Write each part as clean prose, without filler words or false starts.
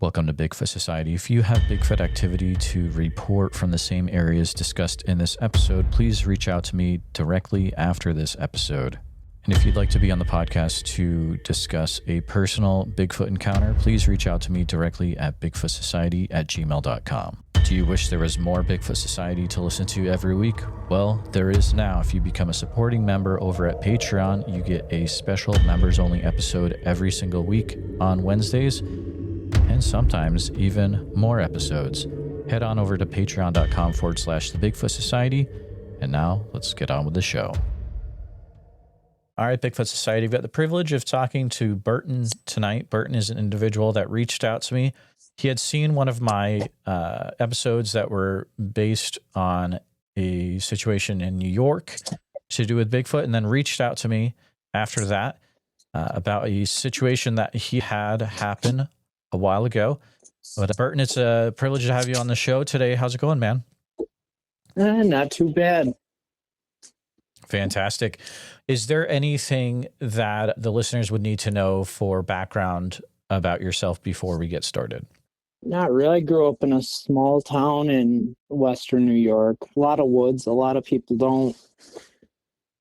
Welcome to Bigfoot Society. If you have Bigfoot activity to report from the same areas discussed in this episode, please reach out to me directly after this episode. And if you'd like to be on the podcast to discuss a personal Bigfoot encounter, please reach out to me directly at bigfootsociety@gmail.com. Do you wish there was more Bigfoot Society to listen to every week? Well, there is now. If you become a supporting member over at Patreon, you get a special members-only episode every single week on Wednesdays, and sometimes even more episodes. Head on over to patreon.com/the Bigfoot Society. And now let's get on with the show. All right, Bigfoot Society, I've got the privilege of talking to Burton tonight. Burton is an individual that reached out to me. He had seen one of my episodes that were based on a situation in New York to do with Bigfoot, and then reached out to me after that about a situation that he had happen a while ago. But Burton, it's a privilege to have you on the show today. How's it going, man? Not too bad. Fantastic. Is there anything that the listeners would need to know for background about yourself before we get started? Not really. I grew up in a small town in Western New York. A lot of woods. A lot of people don't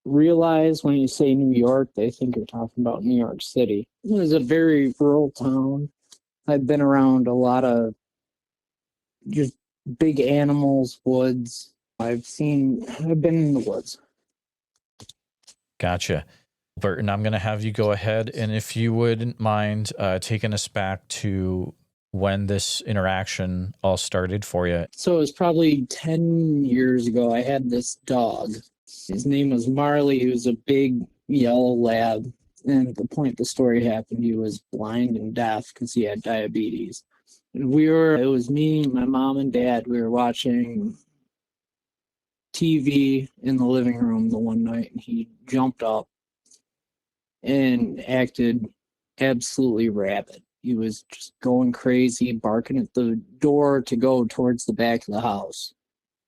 realize when you say New York, they think you're talking about New York City. It was a very rural town. I've been around a lot of just big animals, woods. I've been in the woods. Gotcha. Burton, I'm going to have you go ahead, and if you wouldn't mind taking us back to when this interaction all started for you. So it was probably 10 years ago. I had this dog. His name was Marley. He was a big yellow lab. And at the point the story happened, he was blind and deaf because he had diabetes. And it was me, my mom, and dad. We were watching TV in the living room the one night, and he jumped up and acted absolutely rabid. He was just going crazy, barking at the door to go towards the back of the house.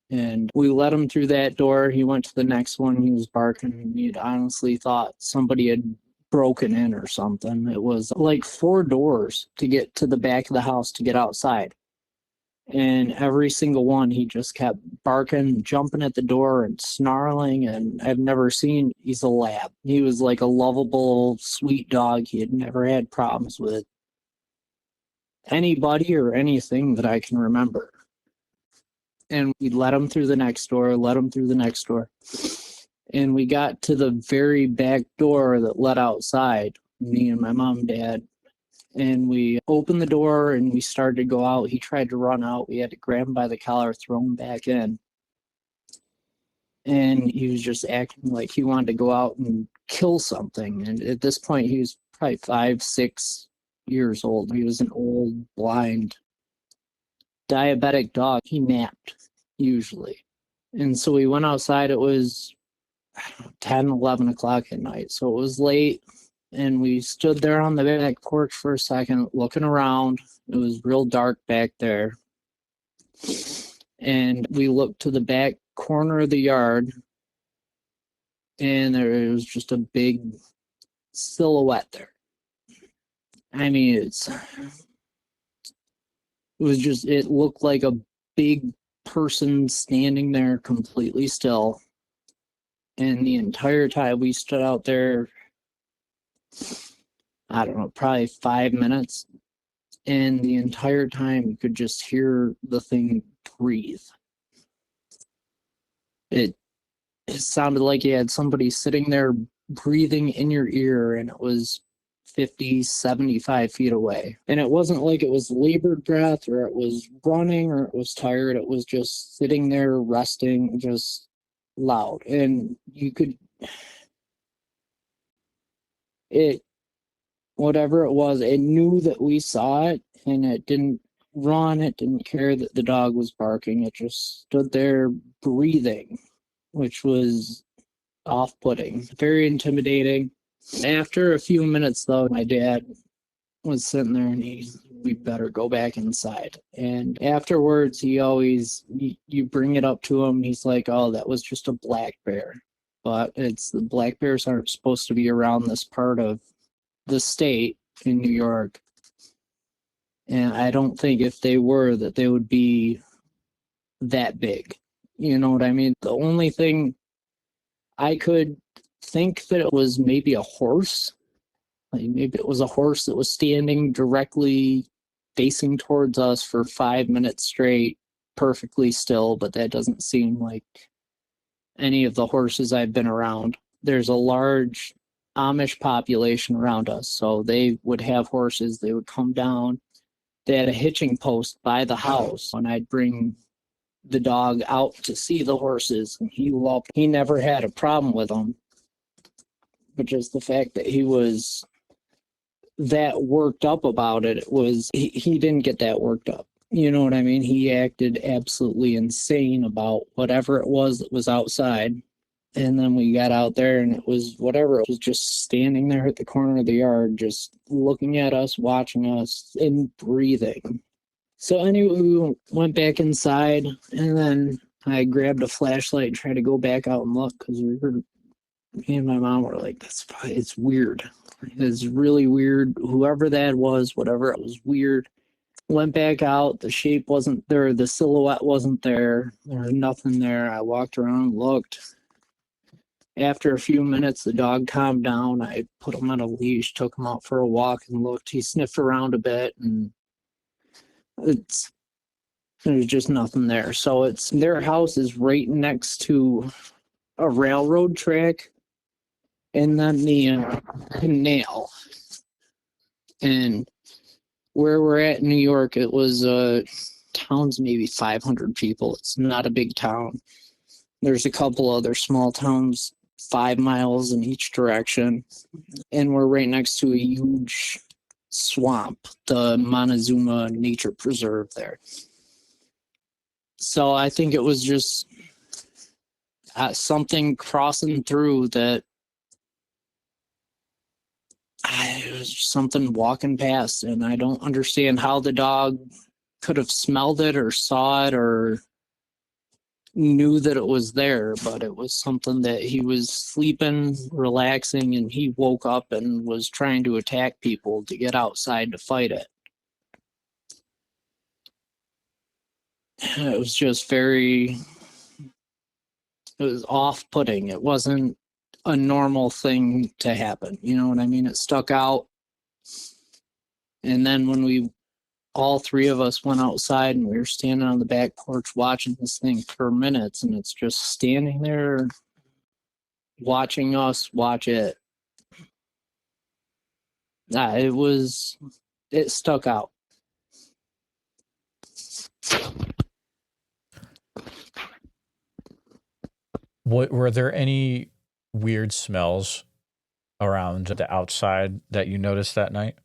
And we let him through that door. He went to the next one. He was barking. He had honestly thought somebody had broken in or something. It was like 4 doors to get to the back of the house to get outside. And every single one, he just kept barking, jumping at the door and snarling. And he's a lab. He was like a lovable, sweet dog. He had never had problems with anybody or anything that I can remember. And we let him through the next door. And we got to the very back door that led outside, me and my mom and dad. And we opened the door and we started to go out. He tried to run out. We had to grab him by the collar, throw him back in. And he was just acting like he wanted to go out and kill something. And at this point, he was probably 5, 6 years old. He was an old, blind, diabetic dog. He napped, usually. And so we went outside. It was 10, 11 o'clock at night. So it was late. And we stood there on the back porch for a second, looking around. It was real dark back there. And we looked to the back corner of the yard, and there was just a big silhouette there. I mean, it looked like a big person standing there completely still. And the entire time we stood out there, I don't know, probably 5 minutes. And the entire time you could just hear the thing breathe. It sounded like you had somebody sitting there breathing in your ear, and it was 50, 75 feet away. And it wasn't like it was labored breath or it was running or it was tired. It was just sitting there resting, just loud. And whatever it was, it knew that we saw it, and it didn't run. It didn't care that the dog was barking. It just stood there breathing, which was off-putting, very intimidating. After a few minutes, though, my dad was sitting there and we better go back inside. And afterwards, you bring it up to him, he's like, oh, that was just a black bear. But the black bears aren't supposed to be around this part of the state in New York. And I don't think if they were that they would be that big. You know what I mean? The only thing I could think that it was maybe a horse. Like maybe it was a horse that was standing directly facing towards us for 5 minutes straight, perfectly still, but that doesn't seem like any of the horses I've been around. There's a large Amish population around us, so they would have horses. They would come down. They had a hitching post by the house, and I'd bring the dog out to see the horses, and he loved. He never had a problem with them, but just the fact that he was that worked up about it, he didn't get that worked up. You know what I mean? He acted absolutely insane about whatever it was that was outside. And then we got out there and it was whatever. It was just standing there at the corner of the yard, just looking at us, watching us, and breathing. So anyway, we went back inside, and then I grabbed a flashlight and tried to go back out and look, because me and my mom were like, it's weird. It's really weird. Whoever that was, whatever, it was weird. Went back out. The shape wasn't there. The silhouette wasn't there. There was nothing there. I walked around, looked. After a few minutes, the dog calmed down. I put him on a leash, took him out for a walk, and looked. He sniffed around a bit, and there's just nothing there. So their house is right next to a railroad track, and then the canal. And where we're at in New York, it was town's maybe 500 people. It's not a big town. There's a couple other small towns 5 miles in each direction, and we're right next to a huge swamp, the Montezuma Nature Preserve there. So I think it was just something crossing through that. It was something walking past, and I don't understand how the dog could have smelled it or saw it or knew that it was there, but it was something that he was sleeping, relaxing, and he woke up and was trying to attack people to get outside to fight it. It was just it was off-putting. It wasn't a normal thing to happen. You know what I mean? It stuck out. And then when all three of us went outside, and we were standing on the back porch watching this thing for minutes, and it's just standing there watching us watch it. It stuck out. Were there any weird smells around the outside that you noticed that night?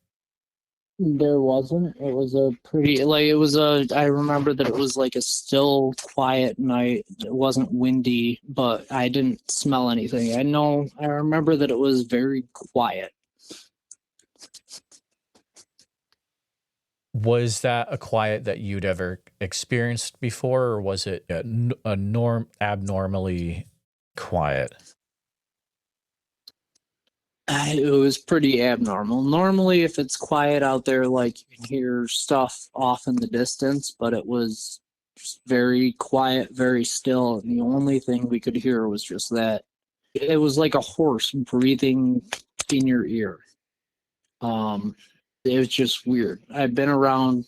There wasn't. It was I remember that it was like a still, quiet night. It wasn't windy, but I didn't smell anything. I remember that it was very quiet. Was that a quiet that you'd ever experienced before, or was it abnormally quiet? It was pretty abnormal. Normally, if it's quiet out there, like you can hear stuff off in the distance, but it was just very quiet, very still, and the only thing we could hear was just that. It was like a horse breathing in your ear. It was just weird. I've been around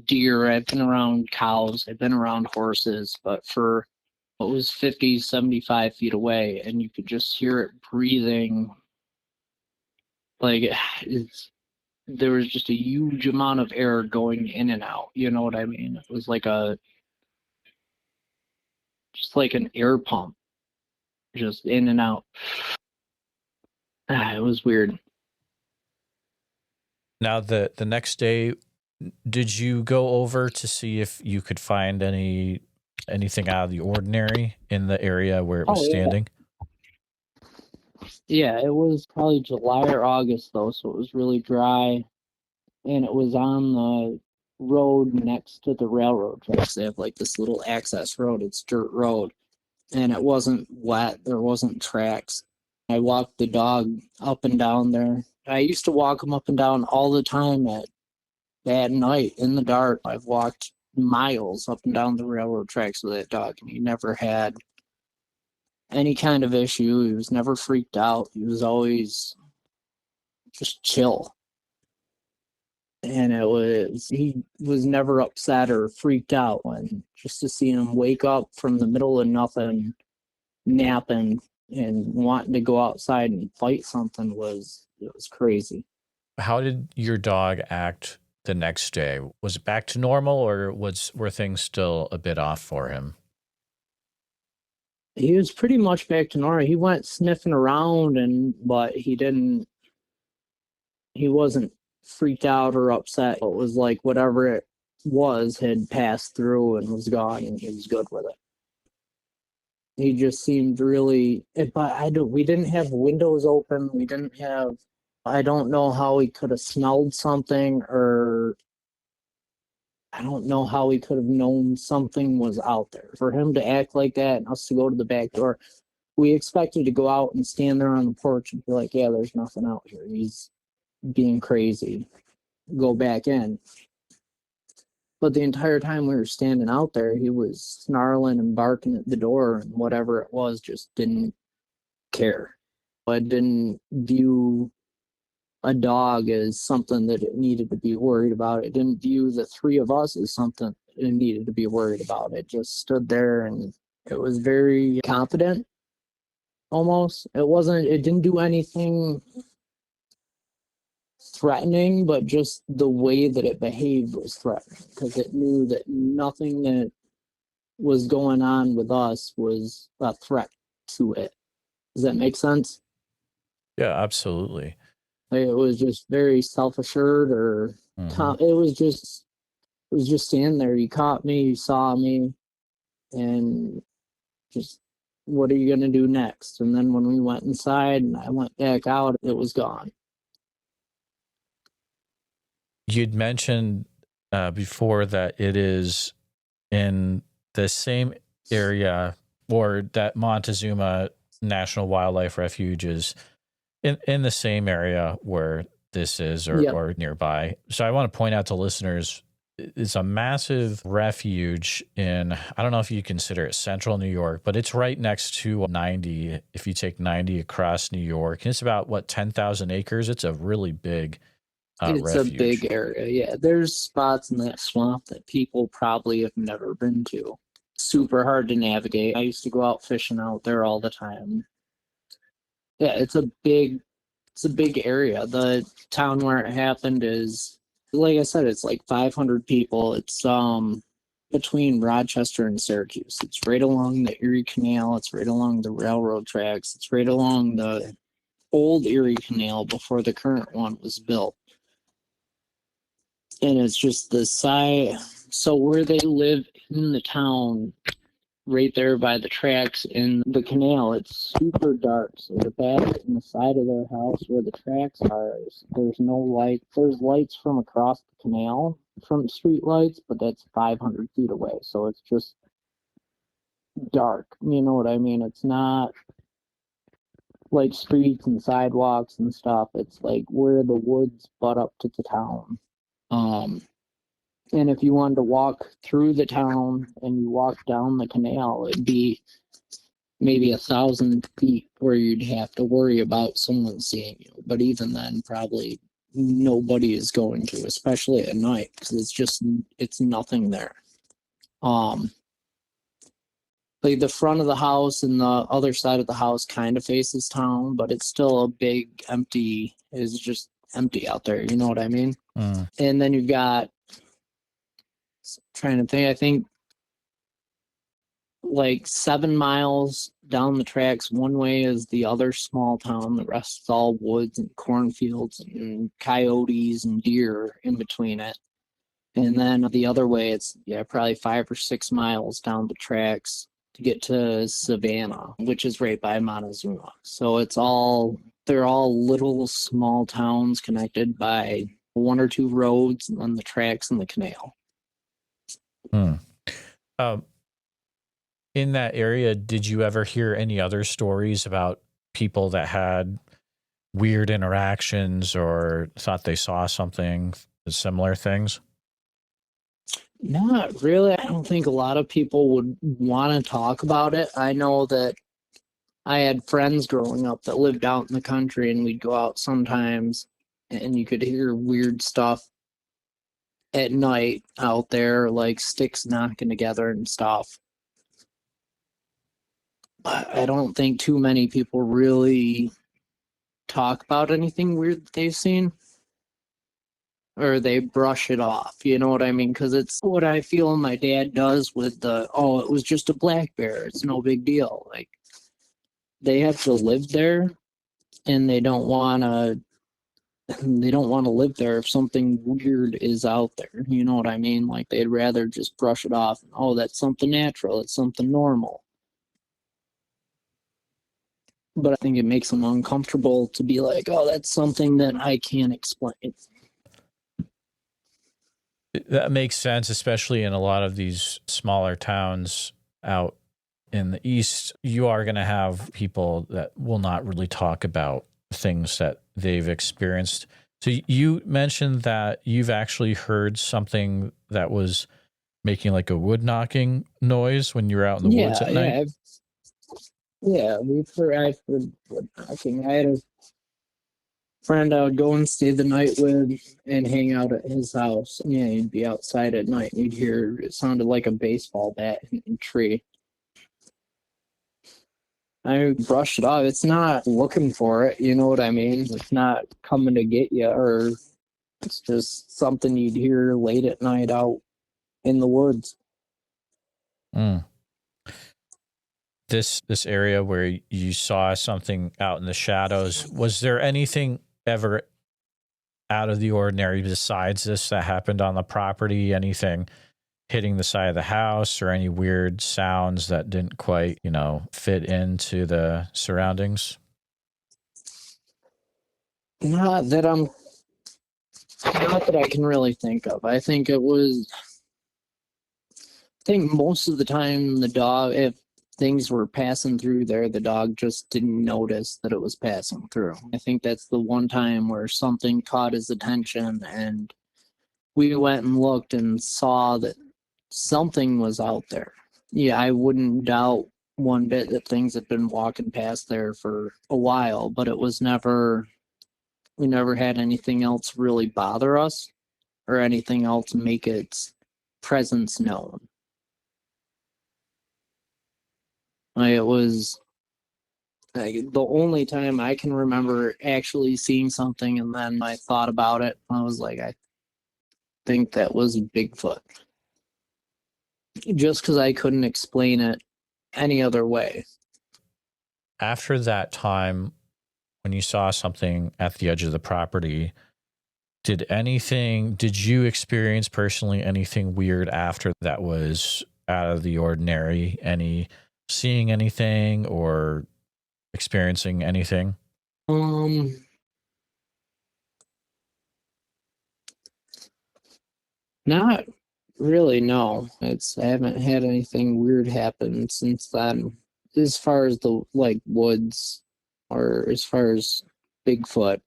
deer, I've been around cows, I've been around horses, but it was 50, 75 feet away, and you could just hear it breathing. Like there was just a huge amount of air going in and out. You know what I mean? It was just like an air pump, just in and out. It was weird. Now, the next day, did you go over to see if you could find anything out of the ordinary in the area where it was standing? Yeah, it was probably July or August, though, so it was really dry. And it was on the road next to the railroad tracks. They have like this little access road. It's dirt road. And it wasn't wet. There wasn't tracks. I walked the dog up and down there. I used to walk him up and down all the time at at night in the dark. I've walked miles up and down the railroad tracks with that dog, and he never had any kind of issue. He was never freaked out. He was always just chill. And he was never upset or freaked out. When just to see him wake up from the middle of nothing, napping and wanting to go outside and fight something it was crazy. How did your dog act the next day? Was it back to normal, or were things still a bit off for him? He was pretty much back to normal. He went sniffing around, but he wasn't freaked out or upset. It was like whatever it was had passed through and was gone, and he was good with it. He just seemed really, but we didn't have windows open. I don't know how he could have smelled something, or I don't know how he could have known something was out there. For him to act like that and us to go to the back door, we expected to go out and stand there on the porch and be like, yeah, there's nothing out here. He's being crazy. Go back in. But the entire time we were standing out there, he was snarling and barking at the door, and whatever it was just didn't care. I didn't view a dog as something that it needed to be worried about. It didn't view the three of us as something it needed to be worried about. It just stood there, and it was very confident, almost. It didn't do anything threatening, but just the way that it behaved was threatening, because it knew that nothing that was going on with us was a threat to it. Does that make sense? Yeah, absolutely. Like, it was just very self-assured, or it was just standing there. You caught me, you saw me, and just, what are you going to do next? And then when we went inside and I went back out, it was gone. You'd mentioned before that it is in the same area, or that Montezuma National Wildlife Refuge is in the same area where this is, or nearby. So I want to point out to listeners, it's a massive refuge in, I don't know if you consider it central New York, but it's right next to 90. If you take 90 across New York, and it's about 10,000 acres. It's a really big it's refuge. A big area. Yeah, there's spots in that swamp that people probably have never been to. Super hard to navigate. I used to go out fishing out there all the time. Yeah, it's a big area. The town where it happened is, like I said, it's like 500 people. It's between Rochester and Syracuse. It's right along the Erie Canal. It's right along the railroad tracks. It's right along the old Erie Canal before the current one was built. And it's just the side. So where they live in the town, right there by the tracks in the canal, it's super dark. So the back and the side of their house where the tracks are, there's no light. There's lights from across the canal, from street lights, but that's 500 feet away. So it's just dark. You know what I mean? It's not like streets and sidewalks and stuff. It's like where the woods butt up to the town. And if you wanted to walk through the town and you walk down the canal, it'd be maybe 1,000 feet where you'd have to worry about someone seeing you. But even then, probably nobody is going to, especially at night, because it's nothing there. Like the front of the house and the other side of the house kind of faces town, but it's still a big empty. It's just empty out there. You know what I mean? And then you've got, trying to think, I think like 7 miles down the tracks one way is the other small town. The rest is all woods and cornfields and coyotes and deer in between it. And then the other way, it's probably 5 or 6 miles down the tracks to get to Savannah, which is right by Montezuma. So they're all little small towns connected by 1 or 2 roads and then the tracks and the canal. In that area, did you ever hear any other stories about people that had weird interactions or thought they saw something similar things? Not really. I don't think a lot of people would want to talk about it. I know that I had friends growing up that lived out in the country, and we'd go out sometimes, and you could hear weird stuff at night out there, like sticks knocking together and stuff. I don't think too many people really talk about anything weird that they've seen, or they brush it off. You know what I mean? Because it's what I feel my dad does with oh, it was just a black bear. It's no big deal. Like, they have to live there, and they don't want to live there if something weird is out there. You know what I mean? Like, they'd rather just brush it off. Oh, that's something natural. It's something normal. But I think it makes them uncomfortable to be like, oh, that's something that I can't explain. That makes sense, especially in a lot of these smaller towns out in the East. You are going to have people that will not really talk about things that they've experienced. So you mentioned that you've actually heard something that was making like a wood knocking noise when you were out in the woods at night? I've heard wood knocking. I had a friend I would go and stay the night with and hang out at his house. Yeah, he'd be outside at night, and you'd hear it sounded like a baseball bat in a tree. I brushed it off. It's not looking for it, you know what I mean? It's not coming to get you, or it's just something you'd hear late at night out in the woods. Mm. This area where you saw something out in the shadows, was there anything ever out of the ordinary besides this that happened on the property? Anything hitting the side of the house, or any weird sounds that didn't quite, fit into the surroundings? Not that I can really think of. I think most of the time the dog, if things were passing through there, the dog just didn't notice that it was passing through. I think that's the one time where something caught his attention, and we went and looked and saw that something was out there. Yeah, I wouldn't doubt one bit that things had been walking past there for a while, but we never had anything else really bother us or anything else make its presence known. It was like the only time I can remember actually seeing something, and then I thought about it. I was like, I think that was Bigfoot. Just because I couldn't explain it any other way. After that time, when you saw something at the edge of the property, did you experience personally anything weird after that was out of the ordinary? Seeing anything or experiencing anything? Not really, no. I haven't had anything weird happen since then. As far as the woods, or as far as Bigfoot.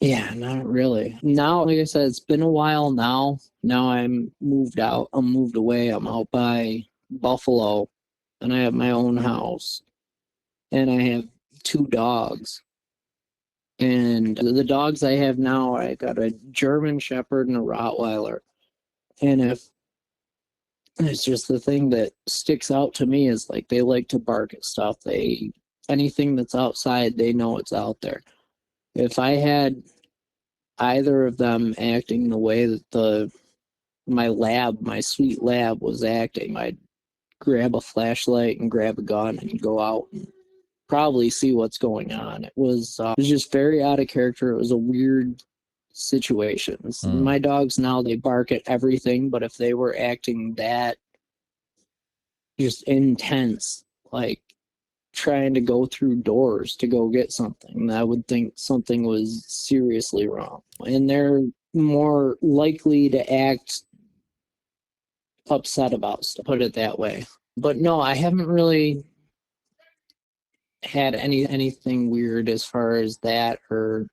Yeah, not really. Now, like I said, it's been a while now. Now I'm moved out. I'm moved away. I'm out by Buffalo, and I have my own house, and I have 2 dogs. And the dogs I have now, I got a German Shepherd and a Rottweiler. And if it's just the thing that sticks out to me is like they like to bark at stuff. Anything that's outside, they know it's out there. If I had either of them acting the way that my sweet lab was acting, I'd grab a flashlight and grab a gun and go out and probably see what's going on. It was just very out of character. It was a weird situation. My dogs now, they bark at everything, but if they were acting that just intense, like trying to go through doors to go get something, I would think something was seriously wrong. And they're more likely to act upset about stuff, put it that way. But no, I haven't really had anything weird as far as that, or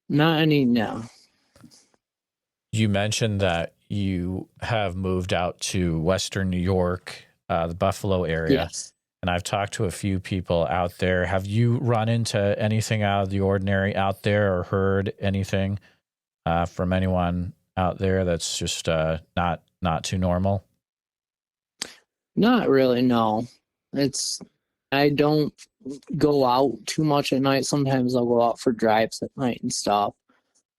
not any. No. You mentioned that you have moved out to Western New York, the Buffalo area. Yes. And I've talked to a few people out there. Have you run into anything out of the ordinary out there, or heard anything from anyone out there that's just not too normal? Not really, no. I don't go out too much at night. Sometimes I'll go out for drives at night and stuff.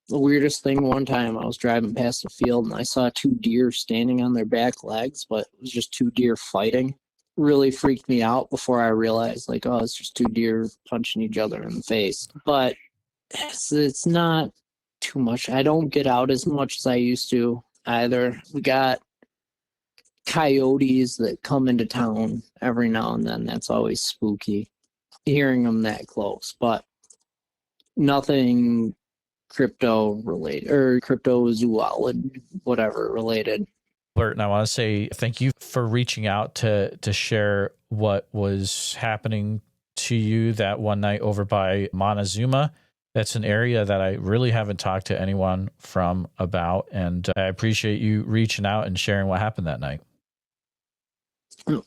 The weirdest thing, one time I was driving past a field and I saw two deer standing on their back legs, but it was just two deer fighting. Really freaked me out before I realized, like, oh, it's just two deer punching each other in the face. But it's not too much. I don't get out as much as I used to either. We got coyotes that come into town every now and then. That's always spooky, hearing them that close, but nothing crypto related or cryptozoology, whatever related. Burton, I want to say thank you for reaching out to share what was happening to you that one night over by Montezuma. That's an area that I really haven't talked to anyone from about, and I appreciate you reaching out and sharing what happened that night.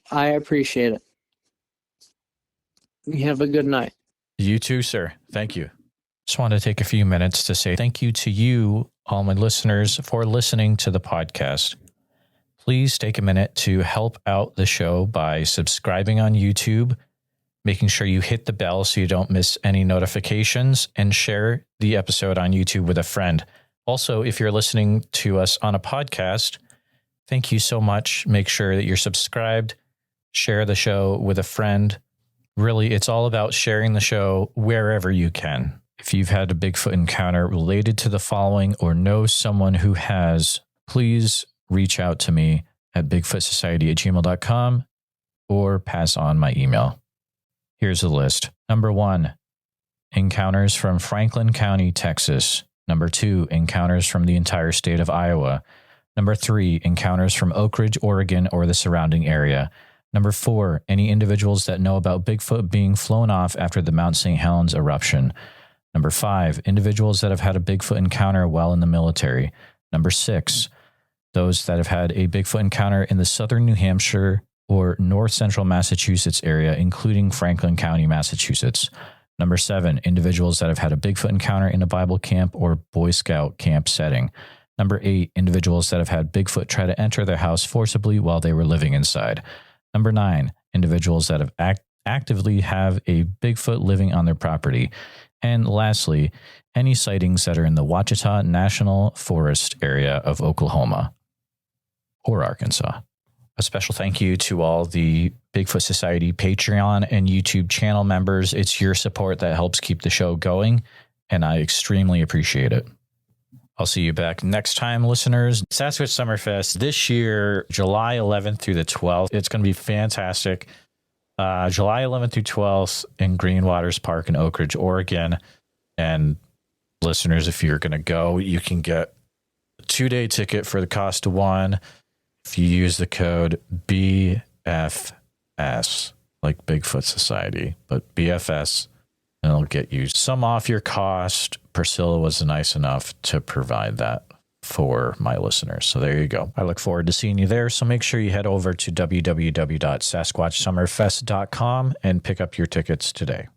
I appreciate it. You have a good night. You too, sir. Thank you. Just want to take a few minutes to say thank you to you, all my listeners, for listening to the podcast. Please take a minute to help out the show by subscribing on YouTube, making sure you hit the bell so you don't miss any notifications, and share the episode on YouTube with a friend. Also, if you're listening to us on a podcast, thank you so much. Make sure that you're subscribed, share the show with a friend. Really, it's all about sharing the show wherever you can. If you've had a Bigfoot encounter related to the following or know someone who has, please reach out to me at bigfootsociety@gmail.com or pass on my email. Here's the list. Number 1, encounters from Franklin County, Texas. Number 2, encounters from the entire state of Iowa. Number 3, encounters from Oak Ridge, Oregon, or the surrounding area. Number 4, any individuals that know about Bigfoot being flown off after the Mount St. Helens eruption. Number 5, individuals that have had a Bigfoot encounter while in the military. Number 6, those that have had a Bigfoot encounter in the southern New Hampshire or north central Massachusetts area, including Franklin County, Massachusetts. Number 7, individuals that have had a Bigfoot encounter in a Bible camp or Boy Scout camp setting. Number 8, individuals that have had Bigfoot try to enter their house forcibly while they were living inside. Number 9, individuals that have actively have a Bigfoot living on their property. And lastly, any sightings that are in the Ouachita National Forest area of Oklahoma or Arkansas. A special thank you to all the Bigfoot Society Patreon and YouTube channel members. It's your support that helps keep the show going, and I extremely appreciate it. I'll see you back next time, listeners. Sasquatch Summerfest this year, July 11th through the 12th. It's going to be fantastic. July 11th through 12th in Green Waters Park in Oak Ridge, Oregon. And listeners, if you're going to go, you can get a 2-day ticket for the cost of one. If you use the code BFS, like Bigfoot Society, but BFS, and it'll get you some off your cost. Priscilla was nice enough to provide that for my listeners. So there you go. I look forward to seeing you there. So make sure you head over to www.sasquatchsummerfest.com and pick up your tickets today.